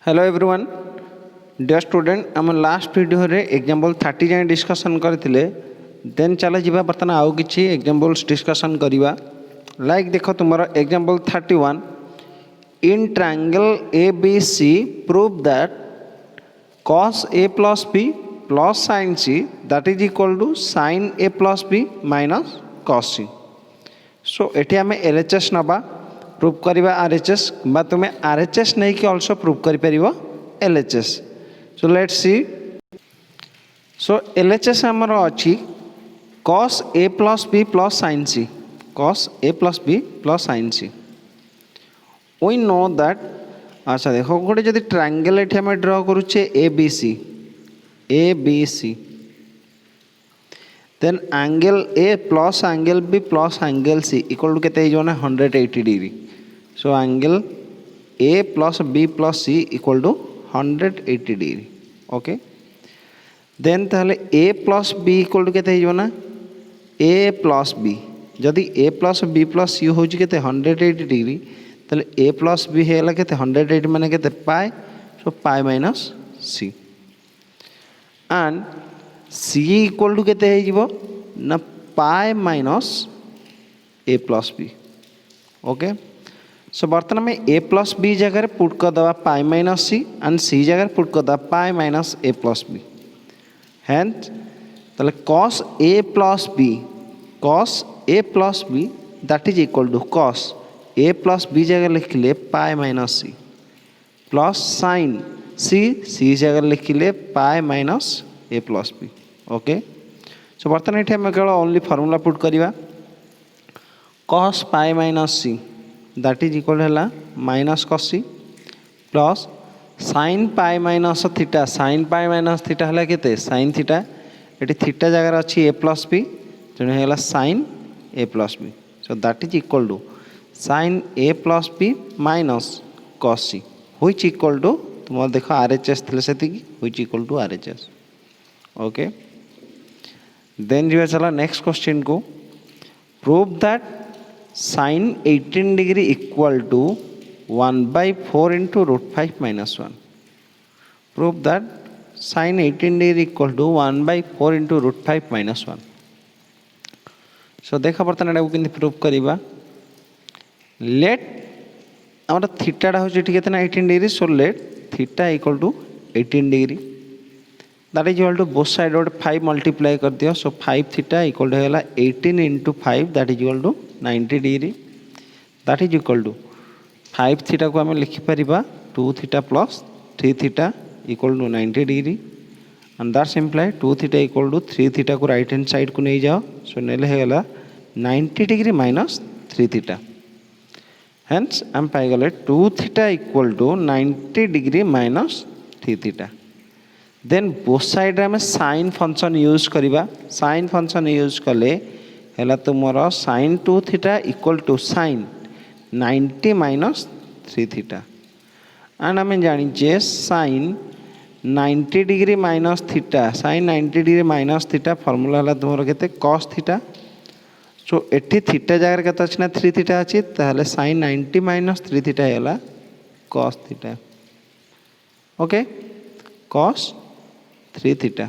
Hello everyone dear student आम last video रे example 30 जाए डिस्कशन करथिले देन चलो जीवा बर्तन आउ किछि एग्जांपल्स डिस्कशन करिवा लाइक देखो तुमरो example 31 in triangle ABC prove that cos A plus B plus sin C that is equal to sin A plus B minus cos C। सो एठी आमे LHS नबा प्रूव करिवा RHS बा तुमे RHS नहीं कि आल्सो प्रूव करि परिबो LHS। So let's see. So LHS हमर अछि cos A plus B plus sin C, cos A plus B plus sin C। we know that अच्छा देखो गोटे जदि ट्रायंगल एठी हम ड्रा करूचे ABC then angle A plus angle B plus angle C equal to केते जो ना 180 degree. So angle A plus B plus C equal to 180 degree. Okay then ताहले A plus B equal to केते जो ना A plus B जदि A plus B plus C हो केते 180 डिग्री ताहले A plus B हेला केते 180 माने केते pi. So pi minus C and C equal to केते हे जीवो ना pi minus A plus B। Okay so बर्तमान में A प्लस B जगह पुट कर दवा pi minus C and C जगह पुट कर दवा pi minus A plus B। Hence ताले cos A plus B that is equal to cos A plus B जगह लिखिले pi minus C plus sin C जगह लिखिले pi minus A plus B। Okay so बर्तमान ये आम केवल only formula put करिवा cos pi minus C that is equal है minus cos C plus sin pi minus theta है केते sin थीटा ये थीटा जगह अच्छी A प्लस B तेणु है sin A plus B। So that is equal to sin A plus B minus cos C which equal to तुम देखो RHS थे से which equal to RHS। Okay then जो चला नेक्स्ट क्वेश्चन को prove that sin 18 degree equal to 1/4 into √5 minus 1। Prove that sin 18 degree equal to 1/4 into √5 minus 1। So देखा बर्तमान एटा को प्रूव करिबा लेट आम थीटा हूँ केतना 18 degree. So let theta equal to 18 degree that is equal to both side गोटे 5 multiply कर दियो। सो 5 थीटा इक्वल टू है 18 into 5 that is equal to 90 degree that is equal to 5 theta को आम लिखिपर 2 theta plus 3 theta equal to 90 degree and that's imply 2 theta equal to 3 theta को right hand side को नहीं जाओ। सो नेले है 90 डिग्री माइनस 3 थीटा हेंस आम पाइगले 2 theta equal to 90 degree minus 3 theta. Then both side आम साइन फंक्शन यूज करिबा साइन फंक्शन यूज कले है तुमर sin 2 theta equal to sin 90 minus 3 theta and आम जानीचे sin 90 degree minus theta sin 90 degree minus theta formula है तुम के cos थीटा। सो एटी थीटा जगह के अच्छी ना 3 थीटा अच्छी ताहले sin 90 माइनस 3 थीटा है cos theta. Okay cos 3 theta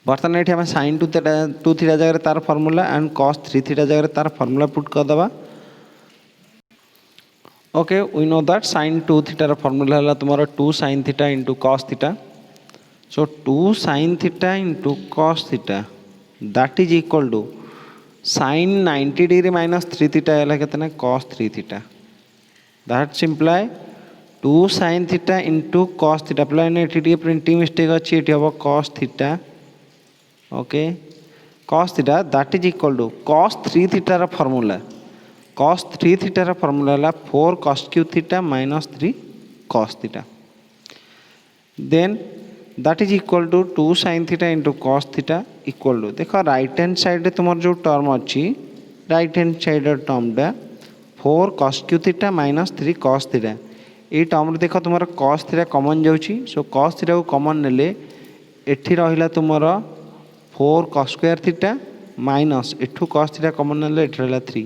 बर्तमान ये आम sin 2 थीटा जगह तार फॉर्मूला एंड cos 3 थीटा जगह तार फॉर्मूला पुट कर दबा। Okay we know that sin 2 थीटार फॉर्मूला है तुम 2 sin theta into cos theta. So 2 sin theta into cos theta that is equal to sin 90 degree minus 3 theta है कितना cos 3 theta that's imply 2 sin theta into cos theta प्लान ये printing mistake अच्छी ये हम cos theta. Okay cos theta that is equal to cos 3 थीटार formula cos 3 थीटार formula है 4 cos cube theta minus 3 cos theta. Then that is equal to 2 sin theta into cos theta equal to देखो right hand side तुम जो term अच्छी right hand side टर्मटा 4 cos cube theta minus 3 cos theta ये term देख तुम cos theta कमन जाऊँगी। सो cos theta को कमन नेले एठी रहिला तुमर 4 cos स्क्वायर थीटा माइनस एठू cos थीटा कमन नेले एठी रहिला 3।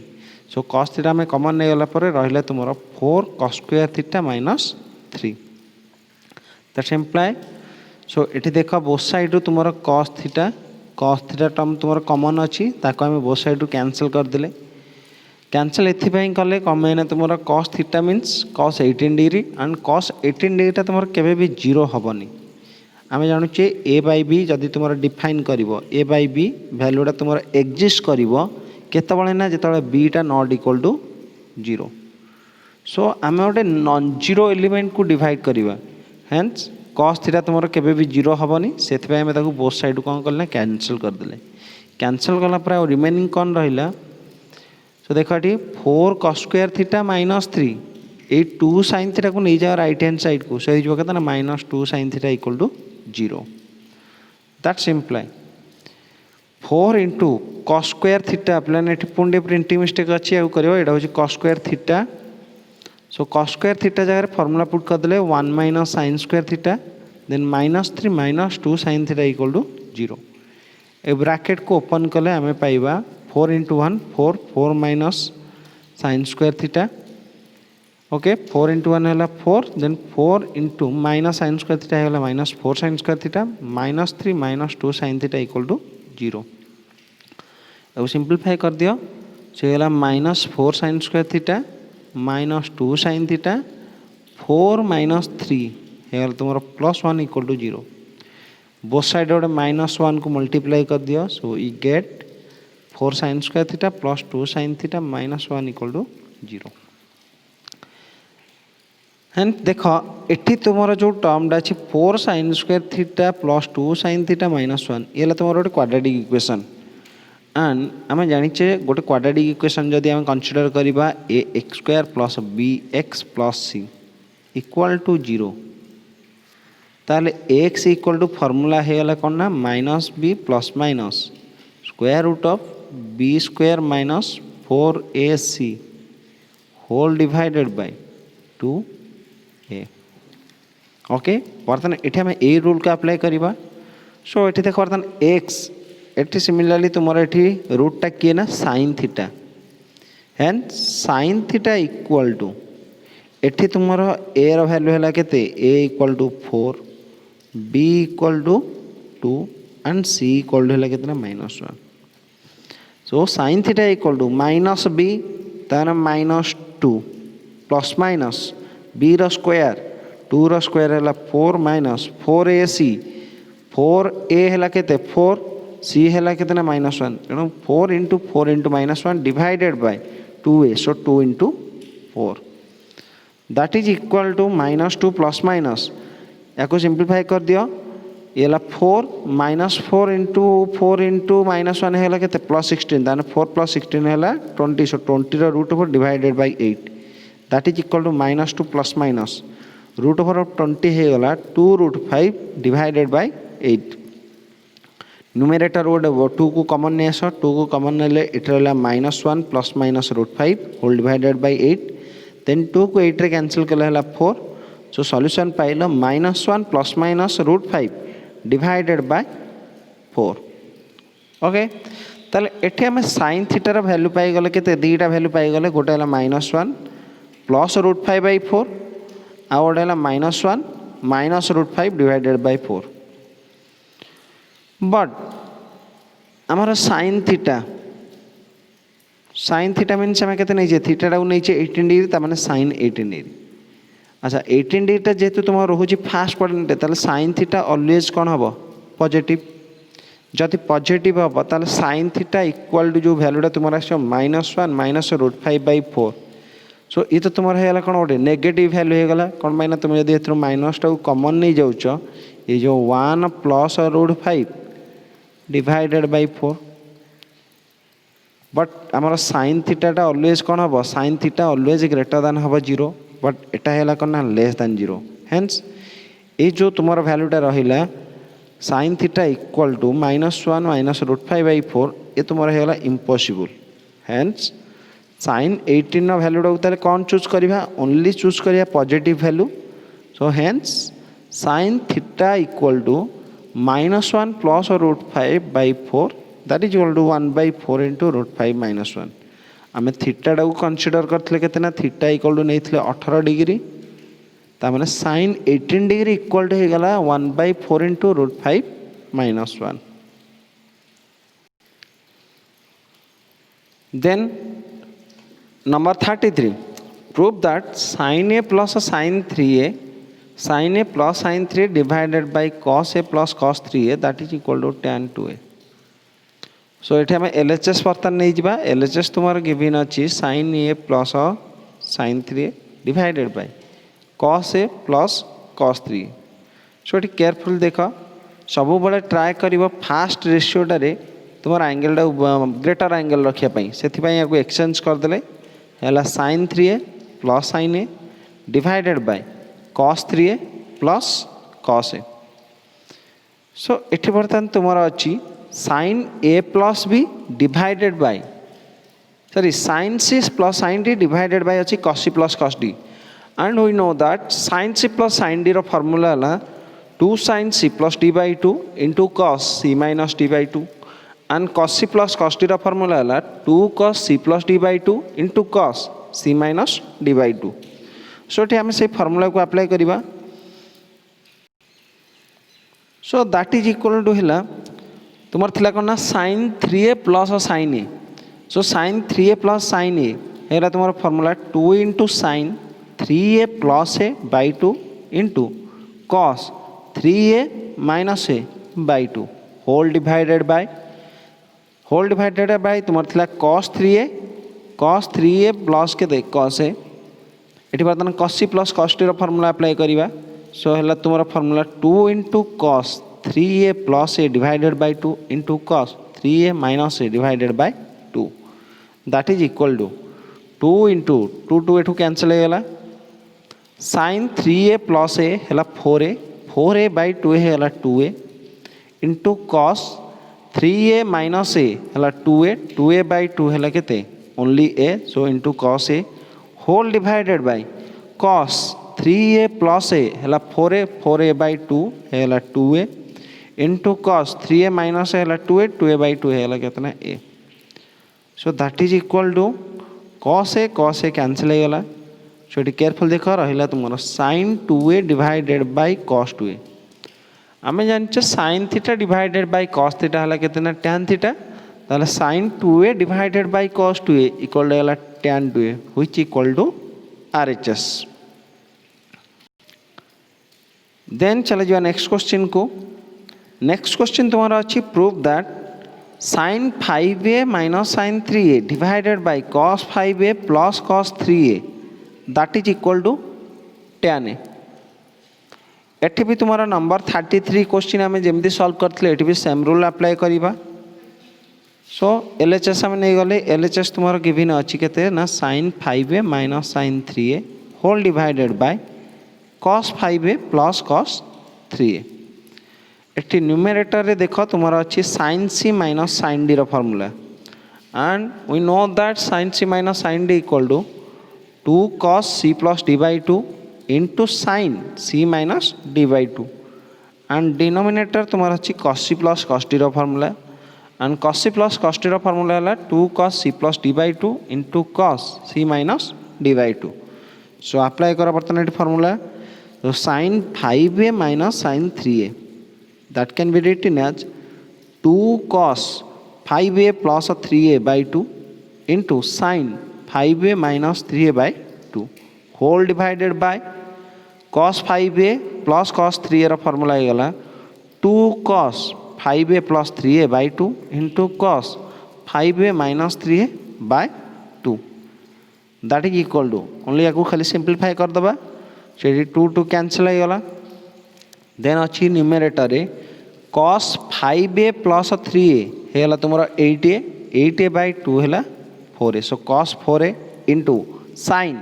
सो cos थीटा में कमन नहीं गला पर रहिला तुमर 4 cos square theta minus 3। That's imply so ये देख बोथ साइड तुम कॉस थीटा टर्म तुम कॉमन अच्छी ताको आम बोथ साइड कैंसल करदे कैंसल एपाई कले कमेना तुम cos theta means cos 18 degree and cos 18 degree तुम केवे भी जीरो हेनी आम जानूचे ए बाई बी जदि तुम डिफाइन कर ए बाई बी भैल्यूटा तुम एक्जिस्ट कर केतबले जो beta not equal to zero so आम गोटे नॉन जीरो एलिमेंट को डिवाइड करवा हेन्स कॉस थीटा तुम केवे भी जीरो हेनी से बोथ साइड कौन कले कैंसल करदे कैंसल कला रिमेनिंग कौन रहा सो देख ये 4 cos स्क्वायर थीटा माइनस 3 ये 2 sin थीटा को नहीं जाओ राइट हैंड साइड को सो हो कहते -2 sin theta equal to 0 that's imply 4 into cos square theta पे पुणी प्रिंटिंग मिस्टेक अच्छी यहाँ कर cos square theta so cos square theta जगह फॉर्मूला पुट करदे 1 minus sin square theta then -3 -2 sin theta equal to 0 ए ब्रैकेट को open कले आम पाइबा 4 into 1 4 4 minus sin square theta okay 4 into 1 है 4 then 4 into minus sin square theta है -4 sin square theta -3 -2 sin theta equal to 0 अब simplify कर दियो से -4 sin square theta -2 sin theta 4 -3 है तुम +1 इक्वल टू 0 बोथ साइड गोटे -1 को मल्टीप्लाई कर दियो so you get 4 sin square theta +2 sin theta -1 equal to 0 and देख ये तुम जो टर्मटा अच्छी 4 sin square theta +2 sin theta -1 ये तुम गोटे क्वाड्रेटिक इक्वेशन एंड आम जाचे गोटे क्वाड्रेटिक इक्वेशन जदि आम कंसीडर करवा A X square plus B X plus C equal to 0 ताले एक्स इक्वल टू फॉर्मूला है कौन ना -b plus minus square root of B square minus 4ac whole divided by 2a okay बर्तमान ये आम ए रूल को apply करवा सो ये देख बर्तमान एक्स ये सिमिलरली तुम ये रूटा किए ना sine theta and sine theta equal to ये तुम ए रैल्यू है के A equal to 4 B equal to 2 and C equal to है के -1 so sine theta equal to -b तार -2 प्लस माइनस b रो स्क्वायर 2 रो स्क्वायर है 4 4ac 4a है के 4 c है के -1 तेणु 4 into -1 divided by 2a so 2 into 4 that is equal to -2 plus minus या सिंप्लीफाई कर दियो ये 4 -4 इंटू -1 है के +16 ताने 4 + 16 है 20 सो 20 रो root over divided by 8 that is equal to -2 plus minus root over of 20 है 2√5 डिवाइडेड बाय 8 न्यूमरेटर गोटे 2 को कॉमन नहीं आस 2 को कॉमन ने -1 plus minus √5 whole divided by 8 then 2 को 8 रे कैंसिल कले 4 सो सॉल्यूशन पाइल -1 plus minus √5 divided by 4 okay ताले एठी हमें sin थीटा रा वैल्यू पाई गले केते दीटा वैल्यू पाई गले गोटे है -1 प्लस √5 बाय 4 आ गोटे है -1 माइनस √5 डिवाइडेड बाय 4 बट आमर sin थीटा मीन्स आम के नहीं थीटा को नहीं 18 डिग्री तमाने sin 18 डिग्री अच्छा 18 डिग्री जेहेतु तुम रोचे फास्ट क्वाड्रेंट ताले sin थीटा ऑलवेज कौन हम पॉजिटिव जदि पॉजिटिव हम ताले sin थीटा इक्वल टू जो वैल्यूटा तुम -1 माइनस √5/4 सो ये तो तुम है कौन गोटे नेगेटिव वैल्यू होगा कौन पाई तुम जब ए माइनसटा को कॉमन नहीं जाऊच ये जो 1 प्लस √5 डिवाइडेड बाय 4 बट आमर sin थीटा ऑलवेज कौन हम sin theta always greater than हम 0 बट एटा है कौन ना लेस दैन 0 हेन्स ये जो तुम वैल्यूटा रहा sin theta equal to -1 minus √5/4 ये तुम है इम्पॉसिबल हेन्स sin 18 वैल्यूटा कौन चूज करवा ओनली चूज करिया positive value so hence sin theta equal to -1 plus √5/4 that is equal to 1/4 into √5 -1 आम थीटा को कनसीडर करते के थीटा इक्वल टू नहीं 18 डिग्री तार sin 18 डिग्री इक्वल टू होगा 1/4 into √5 - 1. Then number 33, prove that sin a plus sin 3a plus sin 3 divided by cos a plus cos 3a that is equal to tan 2a. So ये आम LHS बर्तमान नहीं जा. LHS तुम given अच्छी sin a plus sin 3a divided by cos a plus cos 3a. सो ये careful देख सब बड़े ट्राए कर फास्ट रेशियोटार तुम एंगल ग्रेटर एंगल रखापी से एक्सचेंज करदे है sin 3a plus sin a divided by cos 3a plus cos a. So ये बर्तमान तुम अच्छी sin a plus b divided by sin c plus sin d divided by अच्छी cos c plus cos d. And we know that sin c plus sin d रो formula है 2 sin c plus d by 2 into cos c minus d by 2. And cos c plus cos d रो formula है 2 cos c plus d by 2 into cos c minus d by 2. So ये आम से formula को apply करवा. So that is equal to है तुम थी कौन ना sin 3a plus sin a. So sin 3a plus sin a है तुम formula 2 into sin 3a plus a by 2 into cos 3a minus a by 2 whole divided by तुम थी cos 3a plus के cos a. ये बर्तमान cos c plus cos t formula apply करवा. So है तुम formula 2 into cos 3a plus a divided by 2 into cos 3a minus a divided by 2 that is equal to 2 into 2 एठू cancel होगा sin 3a plus a है 4a bye 2 है 2a into cos 3a minus a है 2a bye 2 है के only a. So into cos a whole divided by cos 3a plus a है 4a bye 2 है 2a into cos 3a minus है 2a bye 2 है कितना a. So that is equal to cos a cancel होगा. So ये careful देख रहा तुम sin 2a divided by cos 2a. आम जाने sin theta divided by cos theta है कितना tan थीटा. ताहले sin 2a divided by cos 2a equal होगा tan 2a which equal to RHS. Then चले जाओ नेक्स्ट क्वेश्चन को. नेक्स्ट क्वेश्चन तुम्हारा अच्छी prove that sin 5a minus sin 3a divided by cos 5a plus cos 3a that is equal to tan a. एठी भी तुम्हारा number 33 question आम जमी सॉल्व करते ये भी सेम रूल अप्लाई करवा. सो LHS आम नहीं गले LHS तुम्हारा गिवन अच्छी के ना sin 5a minus sin 3a whole divided by cos 5a plus cos 3a. एटी न्यूमरेटर रे देख तुम्हारा अच्छी sin c minus sin d रो formula. And we know that sin c minus sin d equal to 2 cos c plus d by 2 into sin c minus d by 2. And denominator तुम्हारा अच्छी cos c plus cos d रो formula. And cos c plus cos d रो formula है 2 cos c plus d by 2 into cos c minus d by 2. So apply कर बर्तमान ये formula. तो sin 5a minus sin 3a that can be written as 2 cos 5a plus 3a by 2 into sin 5a minus 3a by 2 whole divided by cos 5a plus cos 3a row formula होगा 2 cos 5a plus 3a by 2 into cos 5a minus 3a by 2 that is equal to only या खाली simplify कर दबा. से 2 cancel होगा. Then अच्छी numerator cos 5a plus 3a है तुम 8a by 2 है 4a. So cos 4a into sin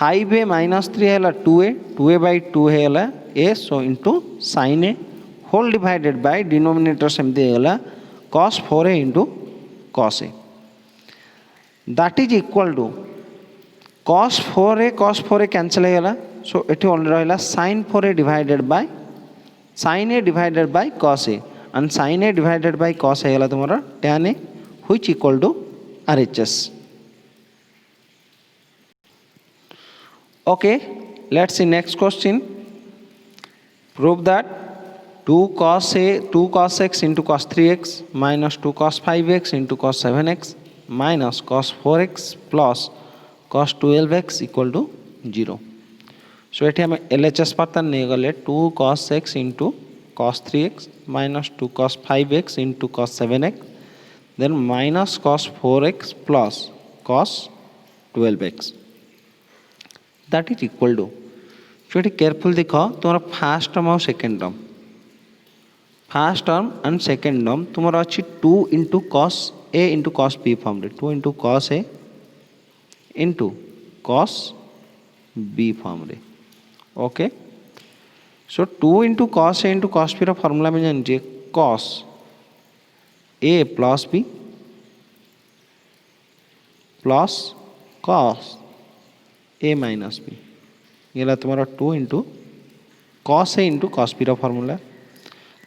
5a minus 3 है 2a by 2 है a. So into sin a whole divided by denominator सेमती है cos 4a into cos a that is equal to cos 4a cancel होगा. So ये only रहा sin 4a divided by sin a divided by cos a. And sin a divided by cos a है तुम्हारा tan a which equal to RHS. Okay let's see next question. Prove that 2 cos x into cos 3x minus 2 cos 5x into cos 7x minus cos 4x plus cos 12x equal to 0. So ये हम LHS pattern नहीं गले 2 cos x into cos 3x minus 2 cos 5x into cos 7x then minus cos 4x plus cos 12x that is equal to. So ये careful देखो तुम्हारा first term और second term. First term and second term तुम्हारा अच्छी 2 into cos a into cos b form रे 2 into cos a into cos b form रे. Okay so 2 into cos a into cos b रा formula में जानिए cos a plus b plus cos a minus b ये तुम्हारा 2 into cos a into cos b रा formula.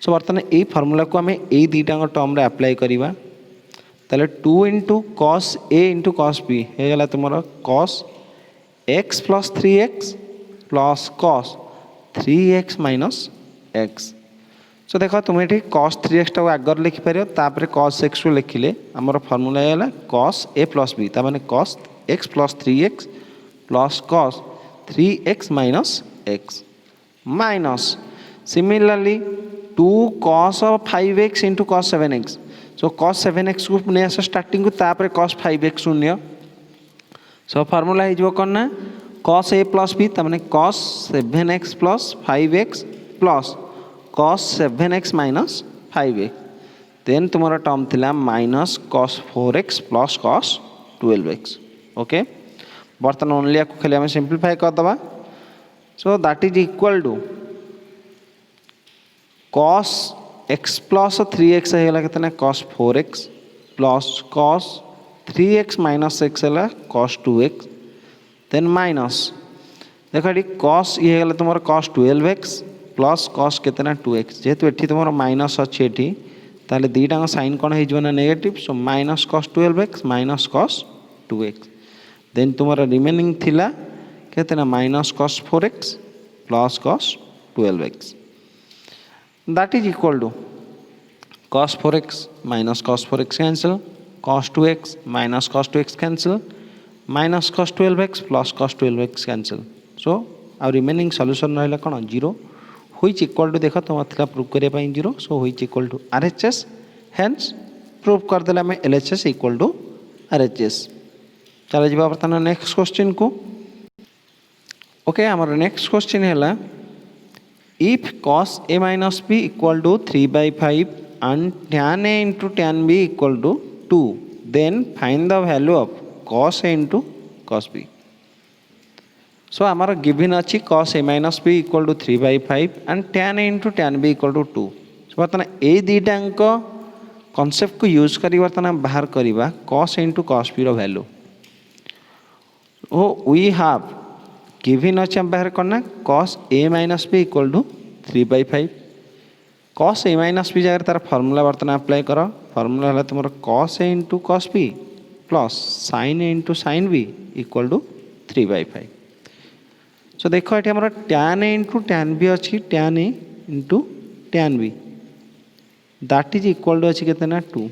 सो बर्तमान ये formula को आम ये दुईटा टर्म अप्लाई करवा ताले 2 into cos a into cos b होगा तुम cos x plus 3x plus cos 3x minus x. सो देख तुम ये cos 3x टाक आगर लिखिपर तापर cos x को लिखिले आमर फॉर्मूला है cos a plus b ताने cos x plus 3x plus cos 3x minus x minus similarly 2 cos 5x into cos 7x. सो cos 7x को नहीं आस स्टार्टिंग को तापर cos 5x शून्य. सो फॉर्मूला हो कौन ना cos a plus b तमाने cos 7x plus 5x plus cos 7x minus 5x then तुम्हारा टर्म थिला minus cos 4x plus cos 12x. Okay बर्तमान ओनली आपको खाली आम सिंप्लीफाई करदे. So that is equal to cos x plus 3x है कितना cos 4x plus cos 3x minus x है cos 2x देन माइनस देख ये cos ये है तुम cos 12x प्लस cos कितना 2x जेहेतु ये तुम माइनस अच्छे ये ताले दीटा साइन कौन हो negative. So minus cos 12x minus cos 2x then तुम रिमेनिंग थिला कितना minus cos 4x plus cos 12x that is equal to cos 4x minus cos 4x cancel cos 2x minus cos 2x cancel minus cos 12x plus cos 12x cancel. so our remaining solution रहा कौन 0 which equal to देख तुम था prove करने 0. so which equal to RHS hence prove करदे आम LHS equal to RHS. चलो जी बर्तमान नेक्स्ट क्वेश्चन को. ओके आमर नेक्स्ट क्वेश्चन है if cos a minus b equal to 3/5 and tan a into tan b equal to 2 then find the value of cos a into cos b. so आमर given अच्छी cos a minus b equal to 3/5 and tan a into tan b equal to 2. so बर्तमान ये दुईटा concept को use कर बर्तमान बाहर करवा cos a into cos b रो वैल्यू. ओ वी हैव गिवन अच्छे बाहर करना cos a minus b equal to 3/5 cos a minus b जगह तार फॉर्मूला बर्तमान अप्लाई कर फॉर्मूला है तुम cos a into cos b plus sin a into sin b equal to 3/5. सो देख ये आम tan a into tan b अच्छी tan a into tan b that is equal to अच्छी कितना 2.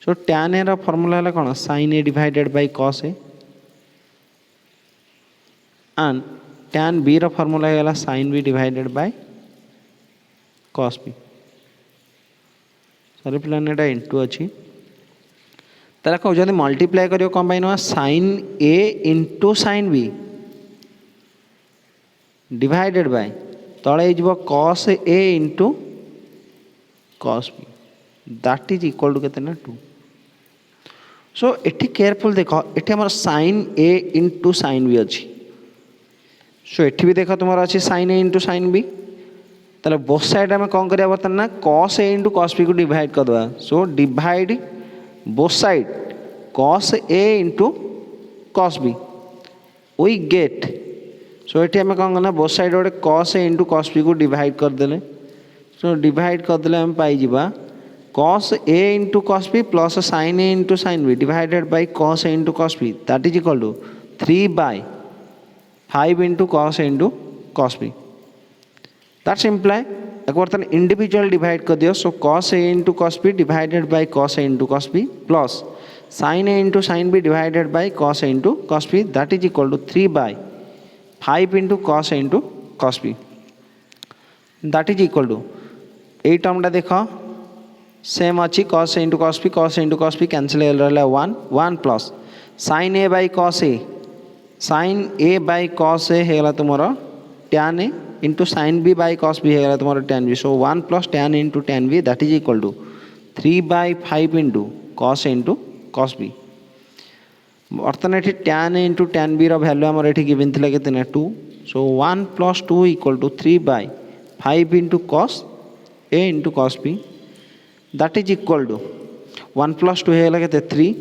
सो tan a रा formula है कौन sin a divided by cos a and tan b रा फॉर्मूला है sin b divided by cos b. Sorry प्लान एटा इनटू अच्छी तारा को जदी मल्टीप्लाई करियो कंबाइन हुआ sin a into sin b divided by तळे इजबो cos a into cos b that is equal to कितना 2. सो एठी केयरफुल देखो एठी हमर sin a into sin b अछि. सो एठी भी देखो तुम्हारा अच्छी sin a into sin b ताले बोथ साइड में कौन करिया बर्तन ना cos a into cos b को डिवाइड कर दवा. So divide both side cos a into cos b we get. So एठी हमें कौन करना बोथ साइड गोटे cos a into cos b को डिवाइड कर देले. सो डिवाइड कर देले हम पाई जिबा cos a into cos b plus sin a into sin b divided by cos a into cos b that is equal to 3 by 5 into cos B that's imply बर्तमान individual divide कर दियो so cos A into cos B divided by cos A into cos B plus sine A into sine B divided by cos A into cos B that is equal to 3 by 5 into cos A into cos B that is equal to ये टर्मटा देख same अच्छी cos A into cos B cancel रहा 1 plus sine A by cos A होगा तुम tan A into sine B by cos B होगा तुम tan B so 1 plus tan into tan B that is equal to 3 by 5 into cos A into cos B बर्तमान ये tan A into tan B value आम ये given थी के 2 so 1 plus 2 equal to 3 by 5 into cos A into cos B that is equal to 1 plus 2 होगा के 3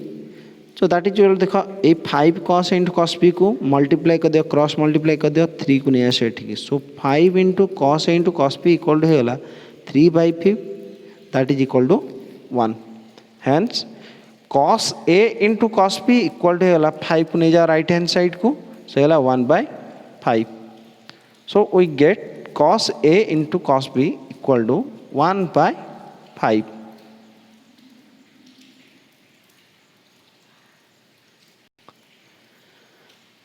सो that is equal देख ये 5 कॉस इंटू कॉस बी को मल्टीप्लाई कर दियो क्रॉस मल्टीप्लाई कर दियो 3 को नहीं आस so 5 into cos A into cos B equal to होगा 3 by 5 that is equal to 1 hence cos A into cos B equal to होगा 5 को नहीं जाओ राइट हैंड साइड को सो होगा 1 by 5 so we get cos A into cos B equal to 1 by 5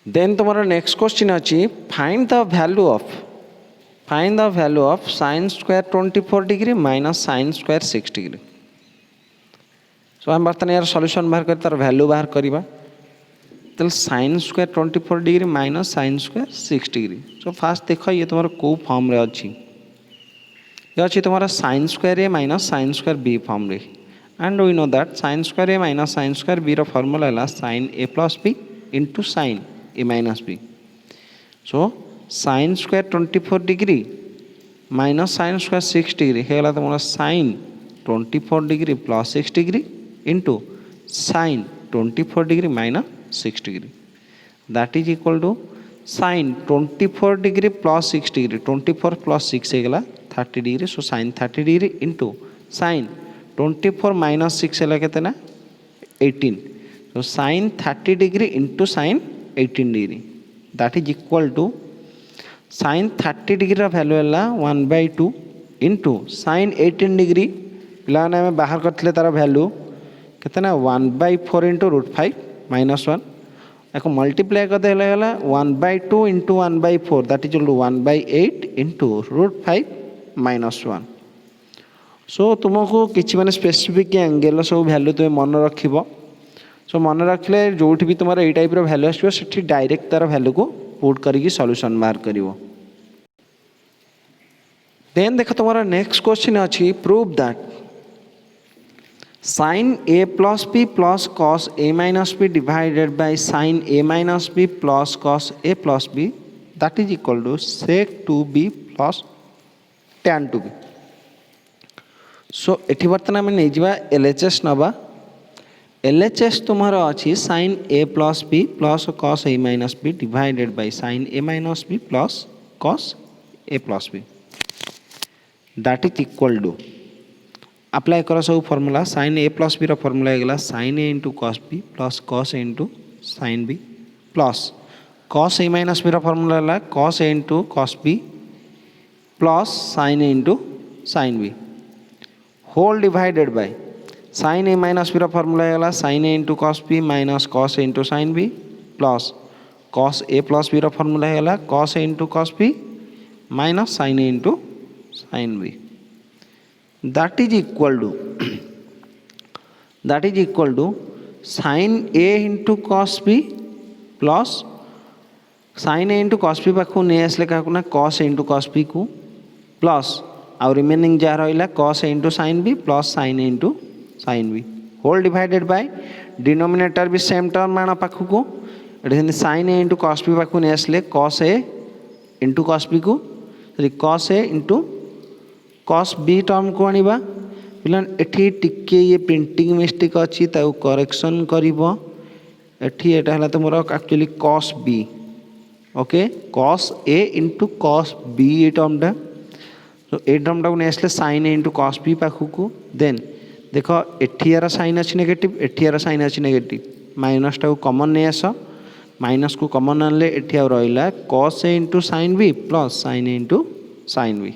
then तुम्हारा next question अच्छी find the value of sine square 24 degree minus sine square 6 degree so हम बर्तमान यार solution बाहर कर तार वैल्यू बाहर करवा तो sign square 24 degree minus sine square 6 degree so fast देख ये तुम कौ फॉर्म रे अच्छी ये अच्छी तुम्हारा sine square A minus sine square B form रे and we know that sine square A minus sine square B रो फॉर्मूला है sine A plus B into sine A minus B so sine square 24 degree minus sine square 6 degree होगा तुम sine 24 degree plus 6 degree into sine 24 degree minus 6 degree that is equal to sine 24 degree plus 6 degree 24 plus 6 होगा 30 degree so sine 30 degree into sine 24 minus 6 है के 18 so sine 30 degree into sine 18 degree that is equal to sine 30 degree value है 1/2 into sine 18 degree पाने आम बाहर करते तार value के 1/4 इंटू √5 -1 एक मल्टीप्लाई करते 1/2 इंटू 1/4 दैट इज 1/8 इंटू √5 -1 सो तुमको किसी मैंने स्पेसिफिक एंगेल सब वैल्यू तुम मन रख सो मन रखले जो भी तुम ये टाइप वैल्यू आसी डायरेक्ट तार वैल्यू को पुट करके सॉल्यूशन बाहर कर देन देख तुम्हारा नेक्स्ट क्वेश्चन अच्छी prove that sine A plus B plus cos A minus B divided by sine A minus B plus cos A plus B that is equal to sec 2b plus tan 2b so एटी बर्तमान आम नहीं जावा LHS नवा LHS तुम्हारा अच्छी sine A plus B plus cos A minus B divided by sine A minus B plus cos A plus B that is equal to apply कर सब formula sine A plus B formula होगा sine A into cos B plus cos A into sine B plus cos A minus B formula है cos A into cos B plus sine A into sine B whole divided by sine A minus B formula होगा sine A into cos B minus cos A into sine B plus cos A plus B formula होगा cos A into cos B minus sine A into sine B that is equal to sin a into cos b plus sin a into cos b पाखु नहीं आसले क्या ना cos a into cos b को plus आउ remaining जहाँ रहा cos a into sin b plus sin a into sin b whole divided by denominator भी same term आना पाखु को sin a into cos b पाखु नहीं आसले cos a into cos b को cos a into cos B term को आनिबा पिलान एठी टिके ये प्रिंटिंग मिस्टेक अच्छी ताऊ करेक्शन करिवो एठी एटा हला तुमरो actually cos B okay cos A into cos B ये टर्मटा तो ए टर्मटा को नेसले sine A into cos B पाखु को देन देखो एठी यार साइन अछि नेगेटिव एठी यार साइन अछि नेगेटिव माइनस टा को कॉमन नै आसो माइनस को कॉमन आनले एठी आ रहिला cos a into sin b plus sin a into sin b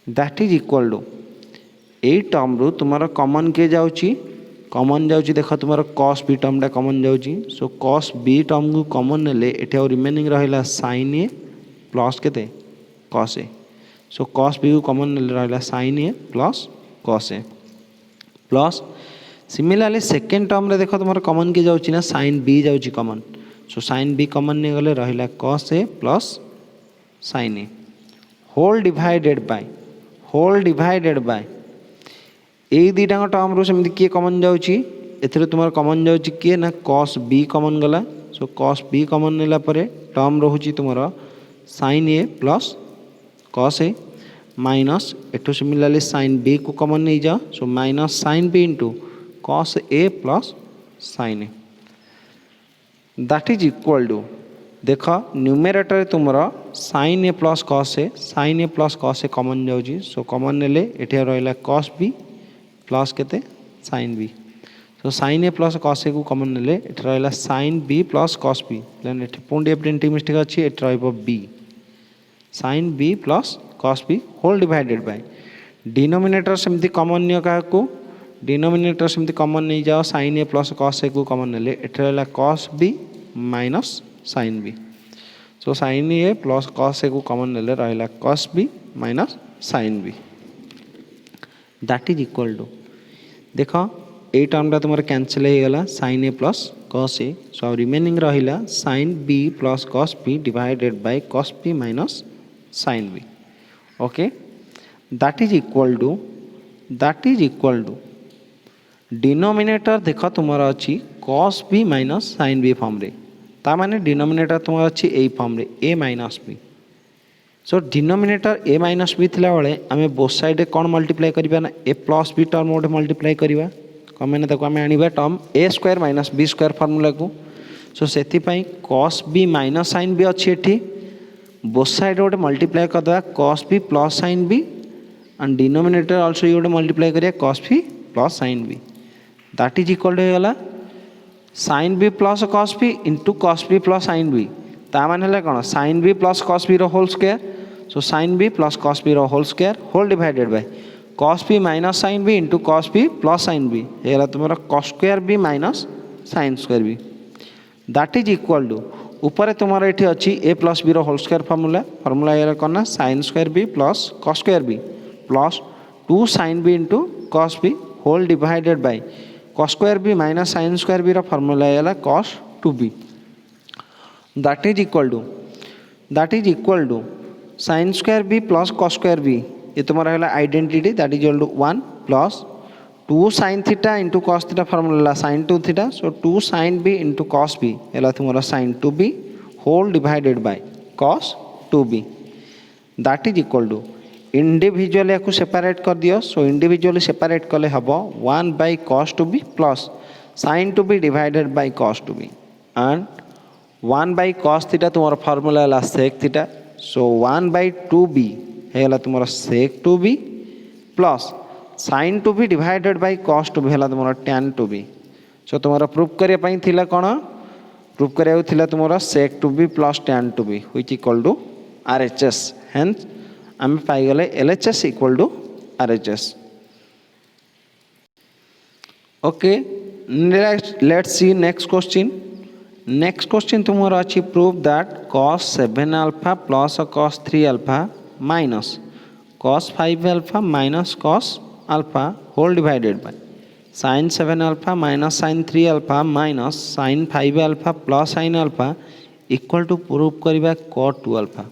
that is equal to ए टर्म रु तुम्हारा कॉमन के जाउची कॉमन जाउची देख तुम्हारा cos b टर्म टा कॉमन जाउची सो cos b टर्म को कॉमन नेले एठी आ रिमेनिंग रहिला sin a प्लस केते cos a so cos b को कॉमन नेले रहिला sin a plus cos a plus similarly second term रे देखो तुम्हारा कॉमन के जाउची ना sin b जाउची common so sin b common ने गले रहिला cos a plus sin a whole divided by ए दुटा टर्म रो सेमति किए कॉमन जाउची एथिरे तुम्हारा कॉमन जाउची किए ना cos b कॉमन गला सो cos b कॉमन नेला परे टर्म रहूची तुम्हारा sin a plus cos a minus एठो सिमिलरली sin b को कॉमन नहीं जाओ so minus sin b into cos a plus sin a that is equal to देख numerator तुम्हारा sin a plus cos a common जाउची so common नेले एठी रहिला cos b प्लस केते sin b so sin a plus cos a को common नेले एठी रहिला sin b plus cos b then एठी पुंडी प्रिंटिंग मिस्टेक अछि एठी रहइबो b sin b plus cos b whole divided by denominator सेमति कॉमन नियो का को डिनोमिनेटर सेमति कॉमन नहीं जाओ sin a plus cos a को कॉमन नेले एठी रहिला cos b minus sin b so sin a plus cos a को कॉमन नेले रहिला cos b minus sin b that is equal to देखो ए टर्म तुम्हारा कैंसिल हो गला sin a plus cos a so remaining रहिला sin b plus cos b divided by cos b minus sin b okay that is equal to denominator देखो तुम्हारा अच्छी cos b minus sin b form रे ता माने डिनोमिनेटर तुम्हारा अच्छी ए फॉर्म रे a minus b so denominator a minus b थिला बेले आमे बोथ साइड रे कोन मल्टीप्लाई करिबा ना a प्लस b टर्म मोड मल्टीप्लाई करिबा कमेने ताको आमे आनिबा term a square minus b square formula को सो सेति पई cos b minus sin b अछि एठी बोथ साइड रे मल्टीप्लाई कर दवा cos b plus sin b and denominator also ये मल्टीप्लाई करिया cos b plus sin b that is equal to होला sin b plus cos b into cos b plus sin b ता माने हला कोन sin b plus cos b रो whole square so sin b plus cos b रो whole square whole divided by cos b minus sin b into cos b plus sin b हेला तुम्हारा cos square b minus sin square b that is equal to ऊपर तुम्हारा एठी अछि a plus b रो whole square formula ये कोन sin square b plus cos square b plus 2 sin b into cos b whole divided by cos square b minus sin square b रो formula ये cos 2b that is equal to sin square b plus cos square b ये तुम्हारा है identity that is equal to 1 plus 2 sin theta into cos theta formula sin 2 theta so 2 sin b into cos b है तुम्हारा sin 2b whole divided by cos 2b that is equal to individually या separate कर दियो so individually separate कले हबो 1 by cos 2b plus sin 2b divided by cos 2b and 1 by cos theta तुम्हारा formula है sec theta so 1 by 2b है तुम्हारा sec 2b plus sin 2b divided by cos 2b है तुम्हारा tan 2b सो तुम्हारा proof करिया पई थिला कोन प्रूफ करिया थिला तुम्हारा sec 2b plus tan 2b which equal to RHS hence आम पाई गले LHS equal to RHS okay let's see next question तुम्हारा अच्छी proof that cos 7 alpha plus cos 3 alpha minus cos 5 alpha minus cos alpha whole divided by sin 7 alpha minus sin 3 alpha minus sin 5 alpha plus sin alpha equal to proof करबा cot 2 alpha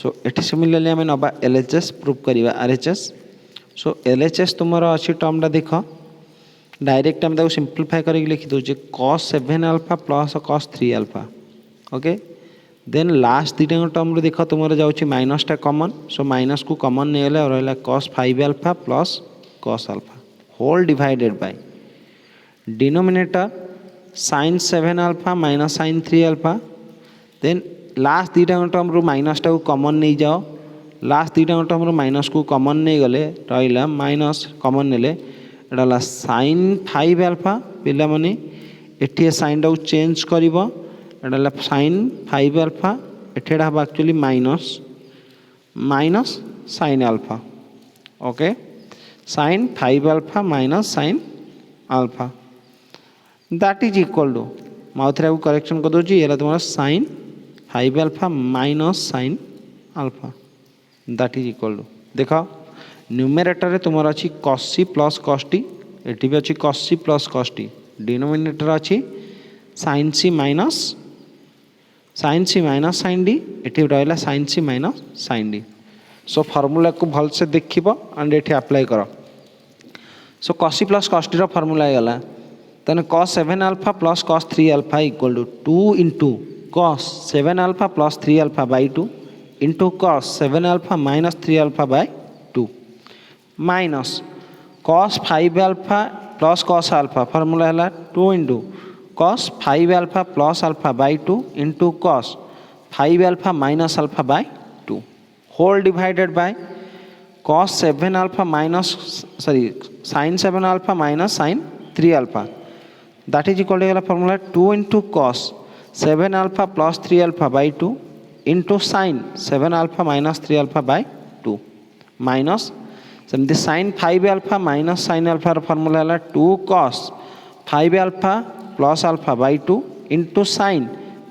सो एटी similarly आम नबा LHS proof करबा RHS सो LHS तुम्हारा अच्छी टर्मटा देख direct आम ताको सिंपलीफाई करके लिखि दो cos 7 alpha plus cos 3 alpha okay then last दुटा टर्म देख तुम्हारा जाउछि माइनस टा कॉमन सो माइनस को कॉमन नहीं गले रहला cos 5 alpha plus cos alpha whole divided by denominator sin 7 alpha minus sin 3 alpha then last दुटा टर्म रो माइनस टा को कॉमन नहीं जाओ लास्ट दुटा टर्म रो माइनस को कॉमन नहीं गले रहला माइनस कॉमन नेले एडाला sin 5 अल्फा पिला माने एटी साइन टाक चेंज कर साइन 5 अल्फा एटा हम actually minus sine alpha okay sine 5 alpha minus sine alpha that is equal to माउथरे करेक्शन कर दूसरी ये तुम्हारा sine 5 alpha minus sine alpha that is equal to देख न्यूमरेटर रे तुम अच्छी cos C plus cos T एटी भी अच्छी cos C plus cos T denominator अच्छी sine C minus sine D eighty रहा sine C minus sine D so formula को भल से देख एंड ये अप्लाई कर so cos C plus cos T रो फर्मूला गला तेने cos 7 alpha plus cos 3 alpha equal to 2 into cos 7 alpha plus 3 alpha by 2 into cos 7 alpha minus 3 alpha by 2 minus cos 5 alpha plus cos alpha formula है 2 into cos 5 alpha plus alpha by 2 into cos 5 alpha minus alpha by 2 whole divided by cos 7 alpha minus sorry sine 7 alpha minus sine 3 alpha that is equal to formula 2 into cos 7 alpha plus 3 alpha by 2 into sine 7 alpha minus 3 alpha by 2 minus सेमती sine 5 alpha minus sine अल्फार formula है 2 cos 5 alpha plus alpha by 2 into sign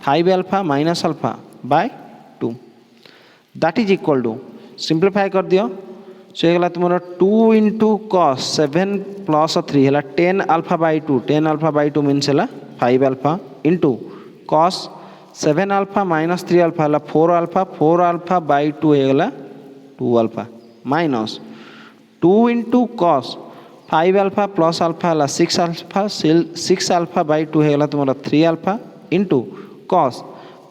5 alpha minus alpha by 2 that is equal to simplify कर दियो सो ये तुम 2 into cos 7 plus 3 है 10 alpha by 2 10 alpha by 2 means है 5 alpha into cos 7 alpha minus 3 alpha है 4 alpha by 2 है 2 alpha minus 2 into cos 5 alpha plus alpha है 6 alpha by 2 है तुम 3 alpha into cos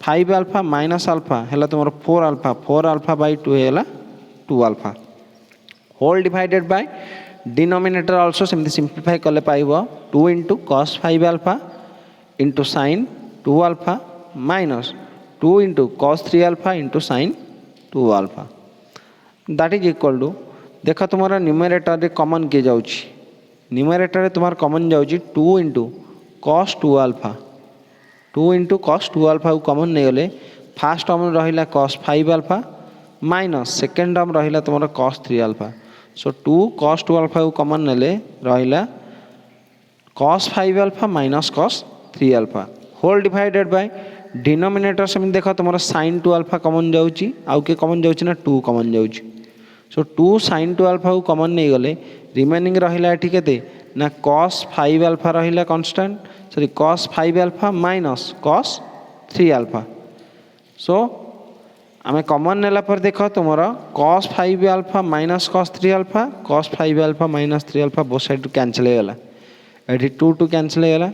5 alpha minus alpha है तुम 4 alpha by 2 है 2 alpha whole divided by denominator also सेमती simplify कले पाइबो 2 into cos 5 alpha into sine 2 alpha minus 2 into cos 3 alpha into sine 2 alpha that is equal to देख तुम्हारा numerator रे common किए जाउची न्यूमरेटर रे तुम्हारा कॉमन जाउची 2 into cos 2 alpha 2 into cos 2 alpha को कॉमन नहीं गले फास्ट टर्म रहिला cos 5 alpha minus second term रहिला तुम्हारा cos 3 alpha so 2 cos 2 alpha को कॉमन नेले रहिला cos 5 alpha minus cos 3 alpha whole divided by denominator से देख तुम साइन 2 अल्फा कॉमन जाउची आउ के कॉमन जाउची ना 2 कॉमन जाउची सो 2 साइन 2 अल्फा को कॉमन नहीं गले रिमेनिंग रहिला एठी केते ना कॉस 5 अल्फा रहिला constant sorry cos 5 alpha minus cos 3 alpha सो आम कॉमन नेला पर देख तुम cos 5 alpha minus cos 3 alpha cos 5 alpha minus 3 alpha both side cancel हो गला एठी 2 2 कैंसिल हो गला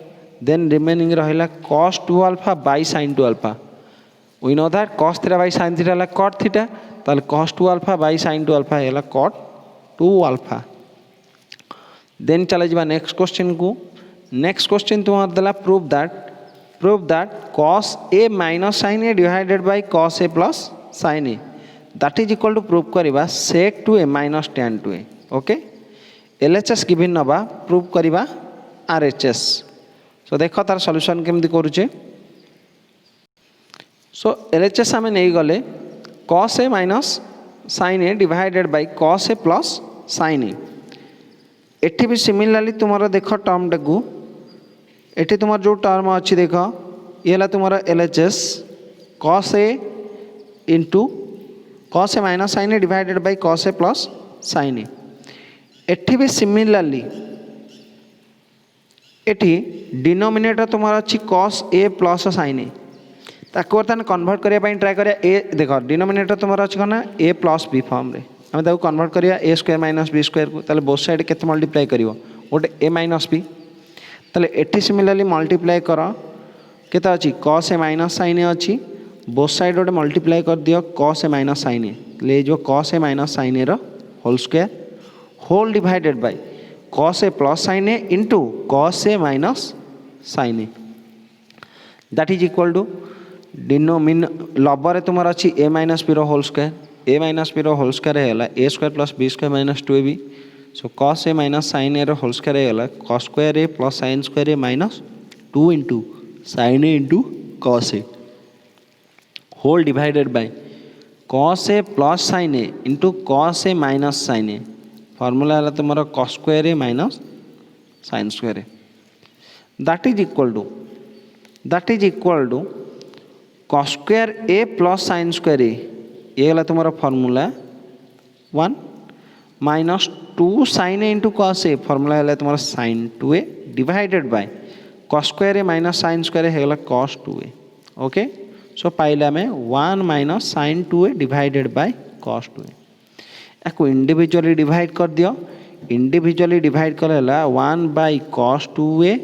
देन रिमेनिंग रहिला cos 2 alpha by sine 2 alpha we know that cos theta by sine theta है कॉट थीटा ताले cos 2 alpha by sine 2 alpha है cot 2 alpha then चले जा नेक्स्ट क्वेश्चन को नेक्स्ट क्वेश्चन तुम्हारा देला prove that cos a minus sin a divided by cos a plus sin a that is equal to prove करबा sec to a minus tan to a okay LHS given नबा prove करबा RHS सो देखो तार solution केमती करूचे सो LHS आम नहीं गले cos a minus sin a divided by cos a plus sin a एठी भी सिमिलरली तुम्हारा देखो टर्म टाकू एठी तुम्हारा जो टर्म अच्छी देख ये तुम्हारा LHS cos a into cos a minus sin a divided by cos a plus sin a एठी भी सिमिलरली एठी डिनोमिनेटर तुम्हारा अच्छी cos a plus sin a ताको बर्तमान कन्वर्ट करने ट्राए करिया ए देख डिनोमिनेटर तुम्हारा अच्छी कौन a प्लस बी फॉर्म रे आम ताको कन्वर्ट करिया a square minus b square को ताले बोथ साइड केते मल्टीप्लाई करिवो गोटे a माइनस b ताले एठी सिमिलरली मल्टीप्लाई कर केते अछि cos a minus sin a अछि बोथ साइड गोटे मल्टीप्लाई कर दियो cos a minus sin a ले जो cos a minus sin a रो whole square whole divided by cos a plus sin a into cos a minus sin a that is equal to लबर तुम अच्छी a minus b रो whole square a minus b रो whole square है a square plus b square minus 2ab so cos a minus sin a रो whole square है cos square a plus sin square a minus 2 into sine A into cos A whole divided by cos A plus sine A into cos A minus sine A formula है तुम cos square A minus sine square A that is equal to cos square A plus sine square A ये गला तुम formula 1 minus 2 sine A into cos A formula है तुम sine 2a divided by cos square A minus sine square A है cos 2a okay so पाइले आम 1 minus sine 2a divided by cos 2a या individually divide कर दियो individually divide कर 1 by cos 2a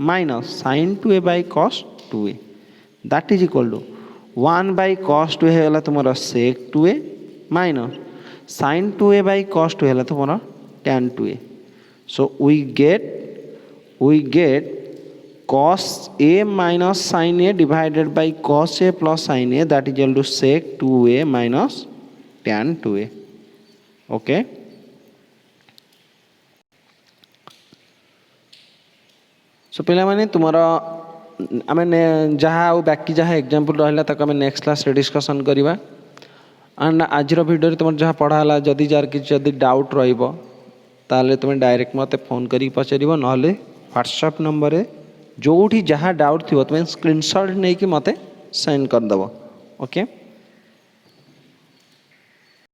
minus sine 2a by cos 2a that is equal to 1 by cos 2a है तुम sec 2a minus sine 2a by cos 2a है तुम tan 2a so we get cos a minus sin a divided by cos a plus sin a that is equal to sec 2a minus tan 2a okay so पिला माने तुम्हारा आम जहाँ बाकी जहाँ example रहा तक आम नेक्स्ट क्लास डिस्कसन करवा एंड आज भिडियो तुम जहाँ पढ़ाला जदि जार कि डाउट रही तुम डायरेक्ट मत फोन कर पचार ना व्हाट्सएप नंबर जो जहाँ डाउट थी तुम स्क्रीनशॉट नहीं कि मत सेंड करदेव ओके